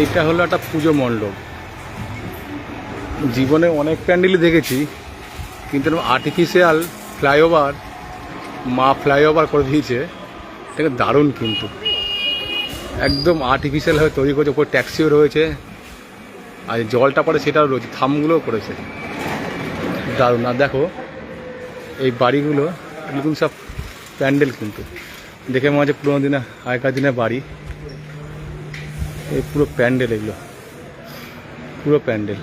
এইটা হলো একটা পুজো মণ্ডপ। জীবনে অনেক প্যান্ডেলই দেখেছি, কিন্তু আর্টিফিশিয়াল ফ্লাইওভার, মা ফ্লাইওভার করে দিয়েছে, এটাকে দারুণ। কিন্তু একদম আর্টিফিশিয়ালভাবে তৈরি করেছে, ওপর ট্যাক্সিও রয়েছে, আর জলটা পড়ে সেটাও রয়েছে, থামগুলোও করেছে, দারুণ। আর দেখো এই বাড়িগুলো, এগুলো সব প্যান্ডেল, কিন্তু দেখে মনে হচ্ছে পুরোনো দিনে, আগেকার দিনের বাড়ি। এই পুরো প্যান্ডেল, এগুলো পুরো প্যান্ডেল,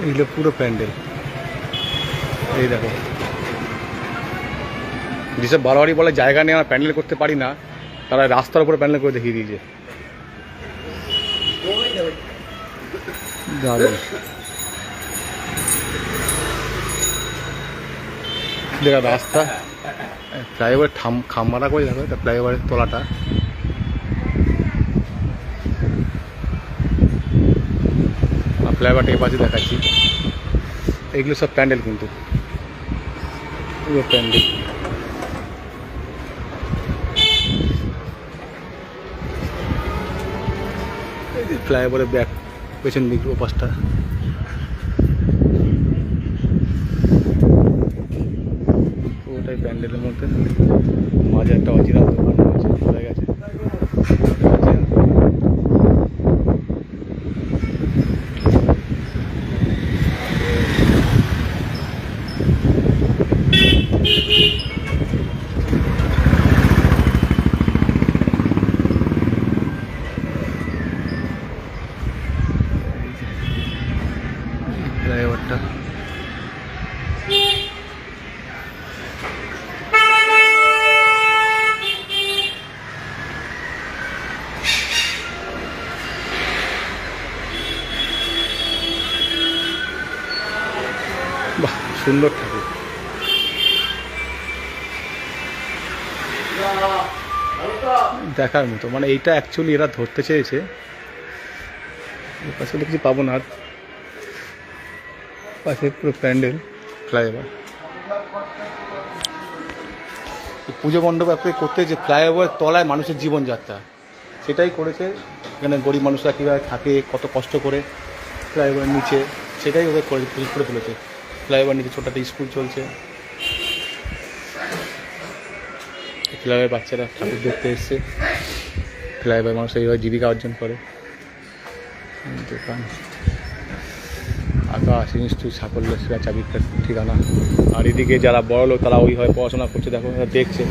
এগুলো পুরো প্যান্ডেল। এই দেখো, যেসব বারোয়ারি বলে জায়গা নিয়ে আমরা প্যান্ডেল করতে পারি না, তারা রাস্তার উপরে প্যান্ডেল করে দেখিয়ে দিয়েছে, দারুণ। দেখা রাস্তা, ফ্লাইওভার খাম্বাটা করে দেখো, এটা ফ্লাইওভারের তলাটা। ফ্লাইওভারটা এপাশে দেখাচ্ছি, এইগুলো সব প্যান্ডেল, কিন্তু পুরো প্যান্ডেল। ফ্লাইওভারের ব্যাক পেছন দিক ওপাশটা, পুরোটাই প্যান্ডেলের মধ্যে। মাঝে একটা অচিরা দোকান রয়েছে, হয়ে গেছে। ফ্লাইওভারটা বাহ, সুন্দর ঠাকুর। দেখার মতো, মানে এইটা অ্যাকচুয়ালি এরা ধরতে চেয়েছে। পাশে কিছু পাবো না, আর পাশে পুরো প্যান্ডেল, ফ্লাইওভার। পুজো মণ্ডপ অ্যাপ্লাই করতে যে ফ্লাইওভার তলায় মানুষের জীবনযাত্রা, সেটাই করেছে। এখানে গরিব মানুষরা কীভাবে থাকে, কত কষ্ট করে ফ্লাইওভার নিচে, সেটাই ওদের করে তুলেছে। ফ্লাইওভার নিচে ছোট একটা স্কুল চলছে, ফ্লাইওভার বাচ্চারা ঠাকুর দেখতে এসছে। ফ্লাইওভার মানুষ এইভাবে জীবিকা অর্জন করে। দোকান, আকাশ ইনস্টিটিউট সাফল্য সেরা চাবিকার ঠিকানা। আর এদিকে যারা বড় লোক, তারা ওইভাবে পড়াশোনা করছে, দেখো দেখছে।